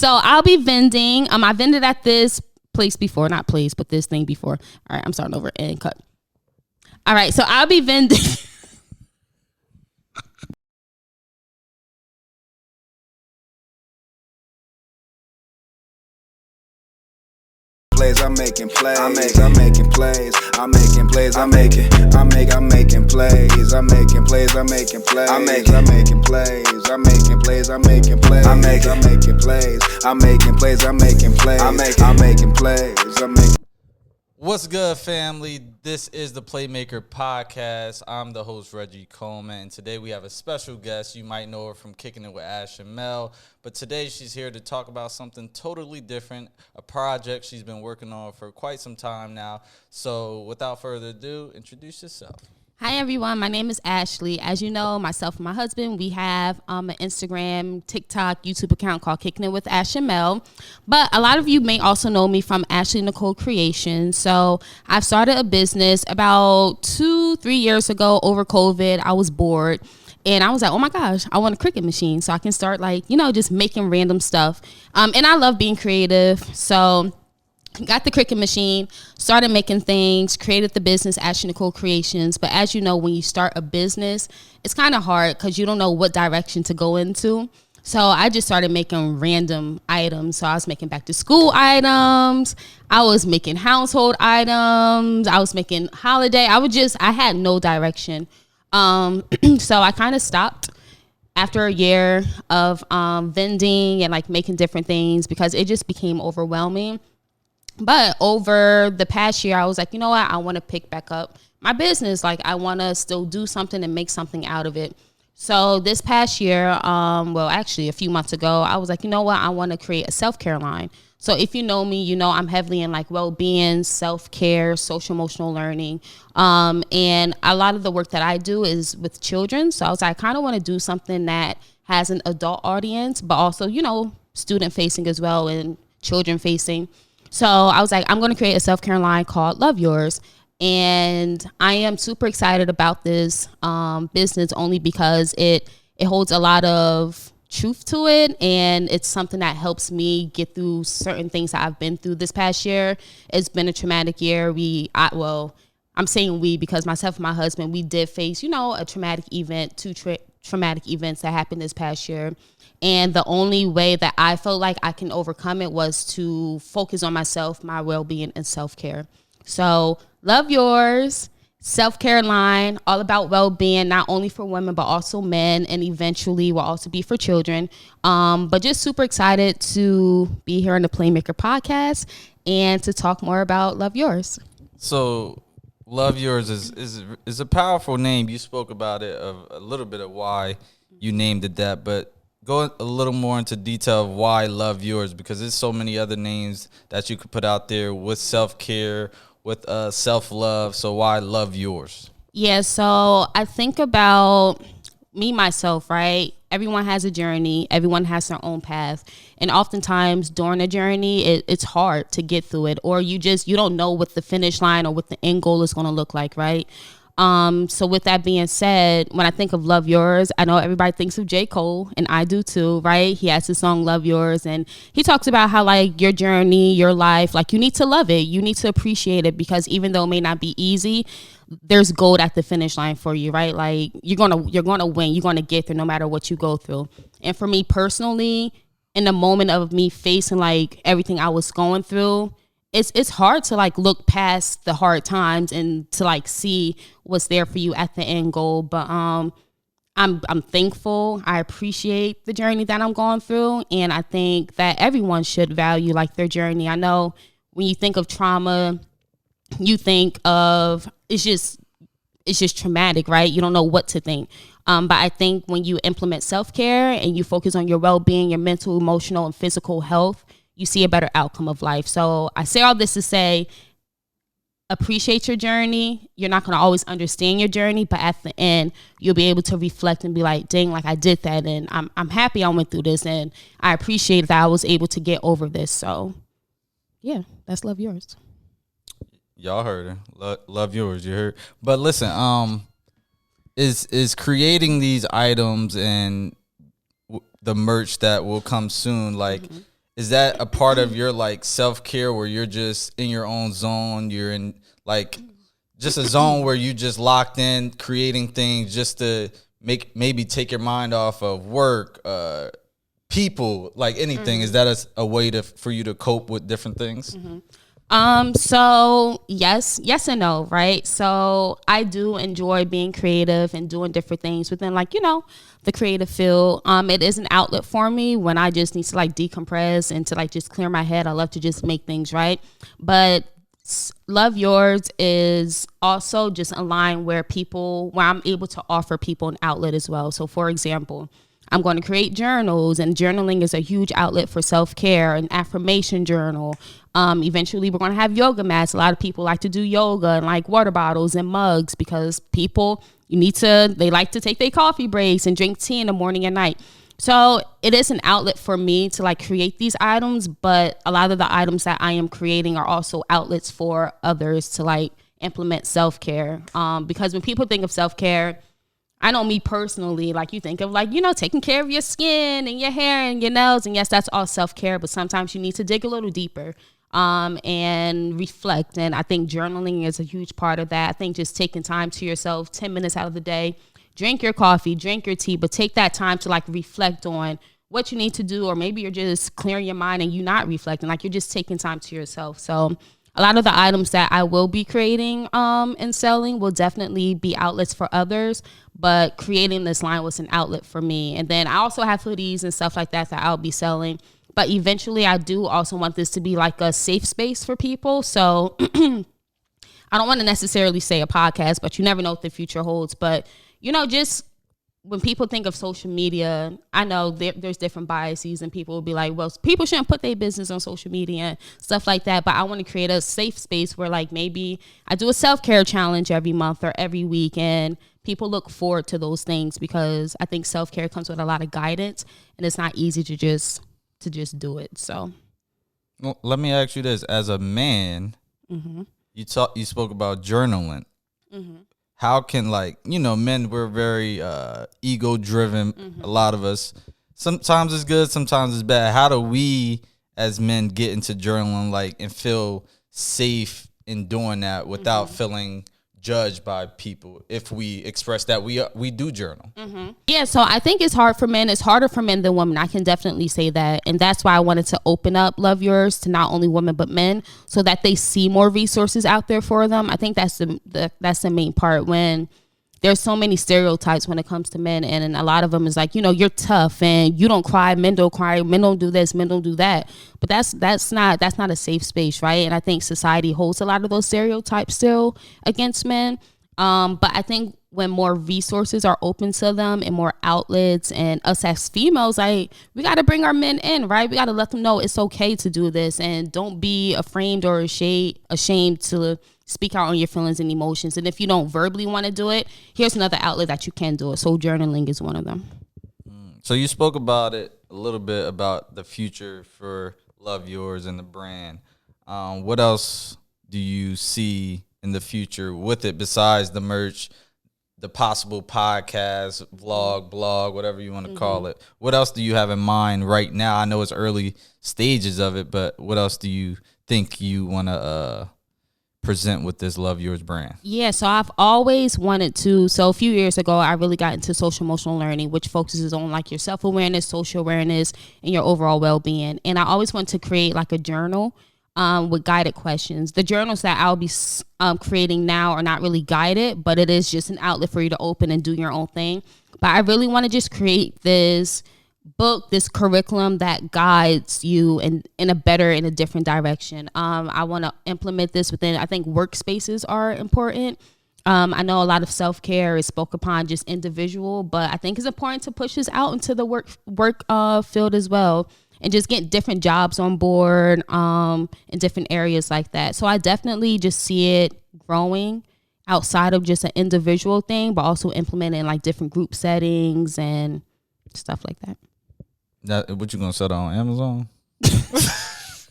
So I'll be vending. I vended at this place before, not place, but this thing before. All right, I'm starting over and cut. All right, so I'll be vending. I'm making plays. I'm making plays. I'm making plays. I'm making plays. I'm making plays. I'm making plays. I'm making plays. I'm making plays. I'm making plays. I'm making plays. I'm making plays. I'm making plays. I'm making plays. I'm making plays. I'm making. What's good, family? This is the Playmaker podcast. I'm the host, Reggie Coleman, and today we have a special guest. You might know her from Kicking It with Ashley Nicole, but today she's here to talk about something totally different, a project she's been working on for quite some time now. So without further ado, introduce yourself. Hi, everyone. My name is Ashley. As you know, myself and my husband, we have an Instagram, TikTok, YouTube account called Kicking It with Ashley Nicole. But a lot of you may also know me from Ashley Nicole Creation. So I've started a business about 2-3 years ago over COVID. I was bored. And I was like, oh my gosh, I want a Cricut machine so I can start just making random stuff. And I love being creative. So got the Cricut machine, started making things, created the business Ashley Nicole Creations. But as you know, when you start a business, it's kind of hard because you don't know what direction to go into. So I just started making random items. So I was making back to school items. I was making household items. I was making holiday. I had no direction. So I kind of stopped after a year of vending and making different things because it just became overwhelming. But over the past year, I was like, you know what? I want to pick back up my business. I want to still do something and make something out of it. So this past year, actually a few months ago, I was like, you know what? I want to create a self-care line. So if you know me, you know I'm heavily in well-being, self-care, social-emotional learning. And a lot of the work that I do is with children. So I was like, I kind of want to do something that has an adult audience, but also, student-facing as well and children-facing. So I was like, I'm going to create a self-care line called Love Yours. And I am super excited about this business only because it holds a lot of truth to it. And it's something that helps me get through certain things that I've been through this past year. It's been a traumatic year. I'm saying we because myself and my husband, we did face, a traumatic event, two traumatic events that happened this past year. And the only way that I felt like I can overcome it was to focus on myself, my well-being, and self-care. So Love Yours, self-care line, all about well-being, not only for women, but also men, and eventually will also be for children. But just super excited to be here on the Playmaker podcast and to talk more about Love Yours. So Love Yours is a powerful name. You spoke about it, a little bit of why you named it that, but go a little more into detail of why Love Yours, because there's so many other names that you could put out there with self-care, with self-love. So why Love Yours? Yeah, so I think about me, myself, right? Everyone has a journey. Everyone has their own path. And oftentimes during a journey, it's hard to get through it. Or you don't know what the finish line or what the end goal is going to look like, right? So with that being said, when I think of Love Yours, I know everybody thinks of J. Cole, and I do too, right? He has his song Love Yours, and he talks about how your journey, your life, you need to love it. You need to appreciate it because even though it may not be easy, there's gold at the finish line for you, right? You're gonna win. You're gonna get there no matter what you go through. And for me personally, in the moment of me facing everything I was going through, it's hard to look past the hard times and to see what's there for you at the end goal. But I'm thankful. I appreciate the journey that I'm going through, and I think that everyone should value their journey. I know when you think of trauma, you think of it's just traumatic, right? You don't know what to think. But I think when you implement self-care and you focus on your well-being, your mental, emotional, and physical health, you see a better outcome of life. So I say all this to say, appreciate your journey. You're not going to always understand your journey, but at the end, you'll be able to reflect and be like, dang, I did that. And I'm happy I went through this. And I appreciate that I was able to get over this. So yeah, that's Love Yours. Y'all heard her. Love Yours, you heard. But listen, is creating these items and the merch that will come soon, is that a part of your like self-care where you're just in your own zone? You're in like just a zone where you just locked in, creating things just to maybe take your mind off of work, people, like anything. Is that a way for you to cope with different things? So yes and no, right? So I do enjoy being creative and doing different things within like, the creative field. It is an outlet for me when I just need to like decompress and to like just clear my head. I love to just make things right. But Love Yours is also just a line where I'm able to offer people an outlet as well. So for example, I'm going to create journals, and journaling is a huge outlet for self-care, an affirmation journal. Eventually we're going to have yoga mats. A lot of people like to do yoga and like water bottles and mugs because they like to take their coffee breaks and drink tea in the morning and night. So it is an outlet for me to like create these items, but a lot of the items that I am creating are also outlets for others to like implement self-care. Because when people think of self-care, I know me personally, like you think of like, taking care of your skin and your hair and your nails. And yes, that's all self-care, but sometimes you need to dig a little deeper and reflect. And I think journaling is a huge part of that. I think just taking time to yourself, 10 minutes out of the day, drink your coffee, drink your tea, but take that time to like reflect on what you need to do. Or maybe you're just clearing your mind and you're not reflecting, like you're just taking time to yourself. So a lot of the items that I will be creating and selling will definitely be outlets for others, but creating this line was an outlet for me. And then I also have hoodies and stuff like that I'll be selling. But eventually I do also want this to be like a safe space for people. So I don't want to necessarily say a podcast, but you never know what the future holds. But, just when people think of social media, I know there's different biases, and people will be like, well, people shouldn't put their business on social media and stuff like that. But I want to create a safe space where like maybe I do a self-care challenge every month or every week, and people look forward to those things because I think self-care comes with a lot of guidance, and it's not easy to just do it. So well, let me ask you this. As a man, you spoke about journaling. How can men, we're very ego driven. A lot of us, sometimes it's good, sometimes it's bad. How do we as men get into journaling and feel safe in doing that without feeling judged by people if we express that we do journal? Yeah, so I think it's hard for men. It's harder for men than women. I can definitely say that. And that's why I wanted to open up Love Yours to not only women but men, so that they see more resources out there for them. I think that's the main part. When there's so many stereotypes when it comes to men, and a lot of them is like, you're tough and you don't cry, men don't cry, men don't do this, men don't do that. But that's not a safe space, right? And I think society holds a lot of those stereotypes still against men. But I think when more resources are open to them and more outlets, and us as females, we got to bring our men in, right? We got to let them know it's okay to do this, and don't be afraid or ashamed to speak out on your feelings and emotions. And if you don't verbally want to do it, here's another outlet that you can do it. So journaling is one of them. So you spoke about it a little bit, about the future for Love Yours and the brand. What else do you see in the future with it besides the merch, the possible podcast, vlog, blog, whatever you want to call it? What else do you have in mind right now? I know it's early stages of it, but what else do you think you want to present with this Love Yours brand? Yeah, so I've always wanted to. So a few years ago, I really got into social emotional learning, which focuses on your self-awareness, social awareness, and your overall well-being. And I always wanted to create a journal with guided questions. The journals that I'll be creating now are not really guided, but it is just an outlet for you to open and do your own thing. But I really want to just create this book, this curriculum that guides you in a different direction. I want to implement this within, I think workspaces are important. I know a lot of self-care is spoke upon just individual, but I think it's important to push this out into the work field as well, and just get different jobs on board in different areas like that. So I definitely just see it growing outside of just an individual thing, but also implementing different group settings and stuff like that. What you gonna sell on Amazon? That's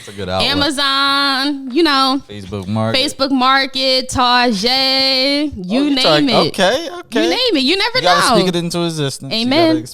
a good outlet. Amazon, Facebook Market, Target, you name it. Okay. You name it. You never know. You gotta speak it into existence. Amen.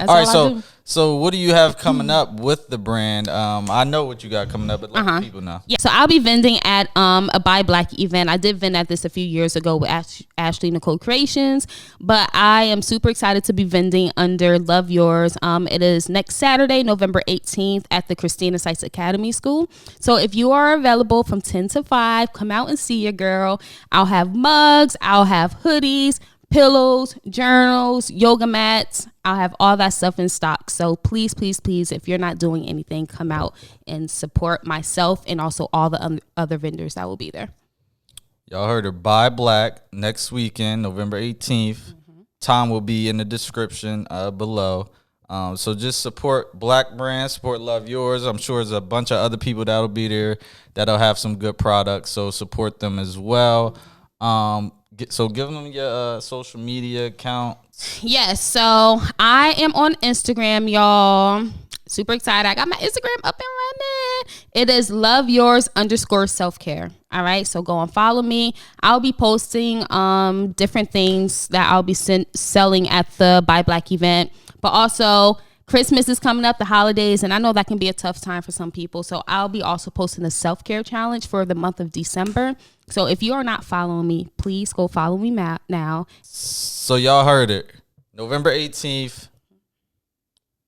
All right, So what do you have coming up with the brand? I know what you got coming up, but let people know. Yeah, so I'll be vending at a Buy Black event. I did vend at this a few years ago with Ashley Nicole Creations, but I am super excited to be vending under Love Yours. It is next Saturday, November 18th at the Christina Sykes Academy School. So if you are available from 10 to 5, come out and see your girl. I'll have mugs, I'll have hoodies, pillows, journals, yoga mats. I'll have all that stuff in stock. So please, please, please, if you're not doing anything, come out and support myself and also all the other vendors that will be there. Y'all heard her. Buy Black next weekend, November 18th. Time will be in the description below. So just support Black brands, support Love Yours. I'm sure there's a bunch of other people that'll be there that'll have some good products. So support them as well. So give them your social media account. Yes, so I am on Instagram, y'all. Super excited. I got my Instagram up and running. It is Love Yours _self-care. All right, so go and follow me. I'll be posting different things that I'll be selling at the Buy Black event. But also, Christmas is coming up, the holidays, and I know that can be a tough time for some people. So I'll be also posting a self-care challenge for the month of December. So if you are not following me, please go follow me now. So y'all heard it. November 18th,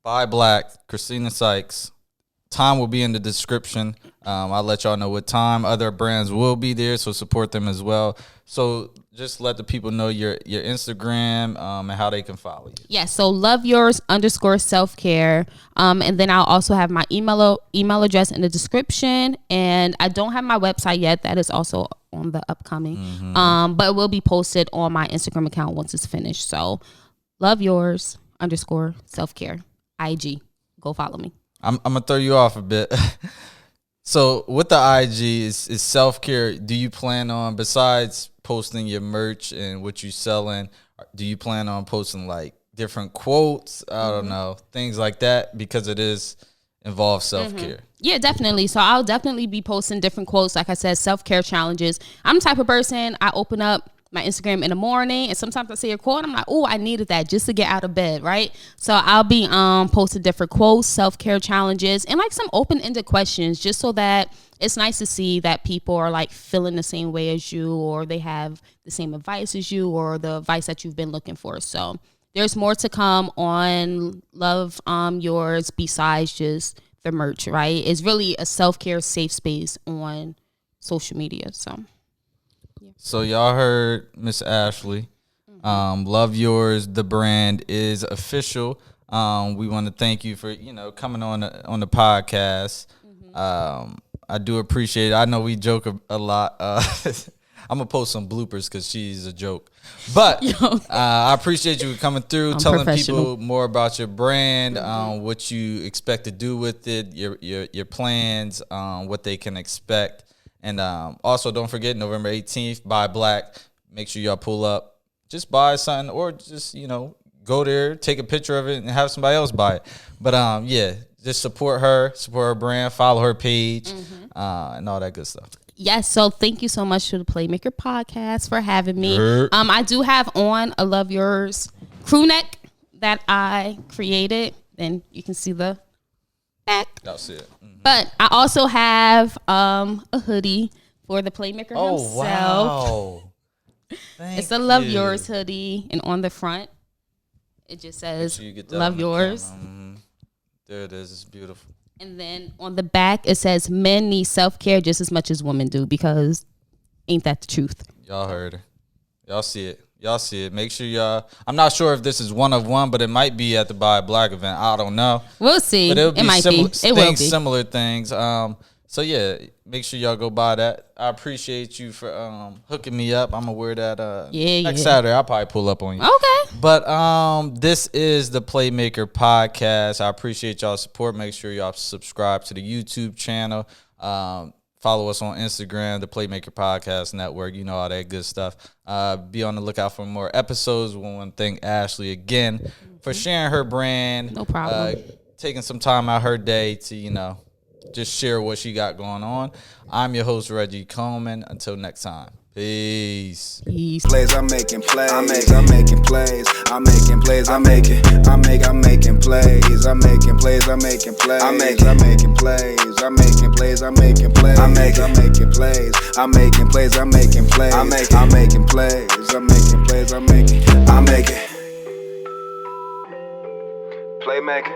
Buy Black, Christina Sykes. Time will be in the description. I'll let y'all know what time. Other brands will be there, so support them as well. So just let the people know your Instagram and how they can follow you. Yeah, so Love Yours _self-care. And then I'll also have my email address in the description. And I don't have my website yet. That is also on the upcoming. But it will be posted on my Instagram account once it's finished. So Love Yours _self-care. IG. Go follow me. I'm gonna throw you off a bit. So with the IG is self-care. Do you plan on, besides posting your merch and what you're selling, do you plan on posting like different quotes? I don't know, things like that, because it involves self-care. Yeah, definitely. So I'll definitely be posting different quotes. Like I said, self-care challenges. I'm the type of person, I open up my Instagram in the morning, and sometimes I see a quote, I'm like, oh, I needed that just to get out of bed, right? So I'll be posting different quotes, self-care challenges, and like some open-ended questions, just so that it's nice to see that people are like feeling the same way as you, or they have the same advice as you, or the advice that you've been looking for. So there's more to come on Love Yours besides just the merch, right? It's really a self-care safe space on social media. So y'all heard Miss Ashley. Love Yours, the brand, is official. We want to thank you for coming on the podcast. I do appreciate it. I know we joke a lot. I'm gonna post some bloopers because she's a joke, but I appreciate you coming through, telling people more about your brand, what you expect to do with it, your plans, what they can expect. And also, don't forget, November 18th, Buy Black. Make sure y'all pull up. Just buy something, or just, go there, take a picture of it, and have somebody else buy it. But, yeah, just support her brand, follow her page, and all that good stuff. Yes, so thank you so much to the Playmaker podcast for having me. I do have on a Love Yours crew neck that I created, and you can see the back. I'll see it. But I also have a hoodie for the Playmaker himself. Wow. It's a Love Yours hoodie, and on the front, it just says Love Yours. There it is. It's beautiful. And then on the back, it says men need self-care just as much as women do, because ain't that the truth? Y'all heard her. Y'all see it. Make sure y'all. I'm not sure if this is one of one, but it might be at the Buy Black event. I don't know. We'll see. But it might be. It will be. Similar things. So yeah, make sure y'all go buy that. I appreciate you for hooking me up. I'm gonna wear that. Next Saturday, I'll probably pull up on you. Okay. But this is the Playmaker podcast. I appreciate y'all's support. Make sure y'all subscribe to the YouTube channel. Follow us on Instagram, the Playmaker Podcast Network. You know, all that good stuff. Be on the lookout for more episodes. We want to thank Ashley again for sharing her brand. No problem. Taking some time out her day to, just share what she got going on. I'm your host, Reggie Coleman. Until next time. Peace. Peace. Plays, I'm making plays. I'm making plays. I'm making plays. I'm making plays. I'm making plays. I'm making plays. I'm making plays. I'm making plays. I'm making plays. I'm making plays. I'm making plays. I'm making plays. I'm making plays. I'm making plays. I'm making. Playmaker.